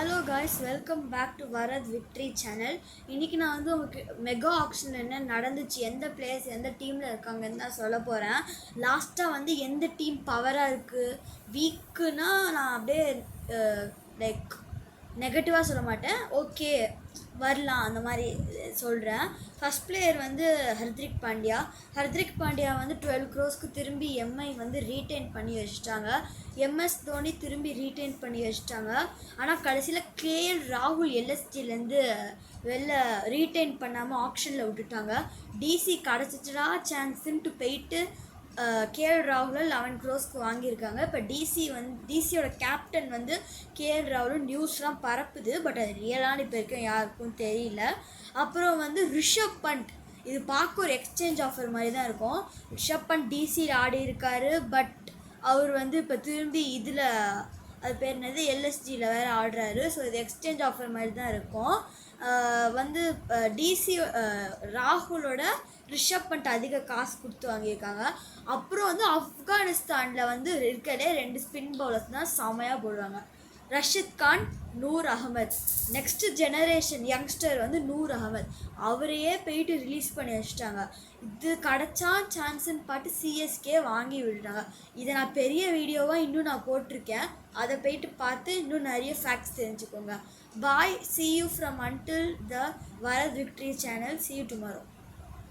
Hello guys, welcome back to வரத் victory channel. இன்றைக்கி நான் வந்து உங்களுக்கு மெகா ஆக்ஷன் என்ன நடந்துச்சு, எந்த பிளேயர்ஸ் எந்த டீமில் இருக்காங்கன்னு தான் சொல்ல போகிறேன். லாஸ்ட்டாக வந்து எந்த டீம் பவராக இருக்குது, வீக்குன்னா நான் அப்படியே லைக் நெகட்டிவாக சொல்ல மாட்டேன், ஓகே வரலாம் அந்த மாதிரி சொல்கிறேன். ஃபஸ்ட் பிளேயர் வந்து ஹர்திக் பாண்டியா வந்து 12 crores திரும்பி எம்ஐ வந்து ரீட்டைன் பண்ணி வச்சுட்டாங்க. எம்எஸ் தோனி திரும்பி ரீட்டைன் பண்ணி வச்சுட்டாங்க. ஆனால் கடைசியில் கேஎல் ராகுல் எல்எஸ்டிலேருந்து வெளில ரீட்டைன் பண்ணாமல் ஆப்ஷனில் விட்டுட்டாங்க. டிசி கிடச்சிச்சா சான்ஸுன்ட்டு போயிட்டு கேஎல் ராகுலில் 11 crores வாங்கியிருக்காங்க. இப்போ டிசியோட கேப்டன் வந்து கேஎல் ராகுல் நியூஸ்லாம் பரப்புது, பட் அது ரியலான இப்போ இருக்க யாருக்கும் தெரியல. அப்புறம் வந்து ரிஷப் பண்ட், இது பார்க்க ஒரு எக்ஸ்சேஞ்ச் ஆஃபர் மாதிரி தான் இருக்கும். ரிஷப் பண்ட் டிசியில் ஆடி இருக்காரு, பட் அவர் வந்து இப்போ திரும்பி இதில் அது பேர் என்னது எல்எஸ்ஜியில் வேறு ஆடுறாரு. ஸோ இது எக்ஸ்சேஞ்ச் ஆஃபர் மாதிரி தான் இருக்கும். வந்து டிசி ராகுலோட ரிஷப் பண்ட் அதிக காசு கொடுத்து வாங்கியிருக்காங்க. அப்புறம் வந்து ஆப்கானிஸ்தானில் வந்து இருக்கிறதே 2 ஸ்பின் பவுலர்ஸ் தான் செமையாக போடுவாங்க. Rashid Khan, Noor Ahmad, next generation youngster வந்து நூர் அகமது, அவரையே போயிட்டு ரிலீஸ் பண்ணி வச்சுட்டாங்க. இது கிடச்சா சான்ஸுன்னு பார்த்து சிஎஸ்கே வாங்கி விட்டுட்டாங்க. இதை நான் பெரிய வீடியோவாக இன்னும் நான் போட்டிருக்கேன், அதை போயிட்டு பார்த்து இன்னும் நிறைய ஃபேக்ட்ஸ் தெரிஞ்சுக்கோங்க. பாய், see you from until the வரத் victory channel. see you tomorrow.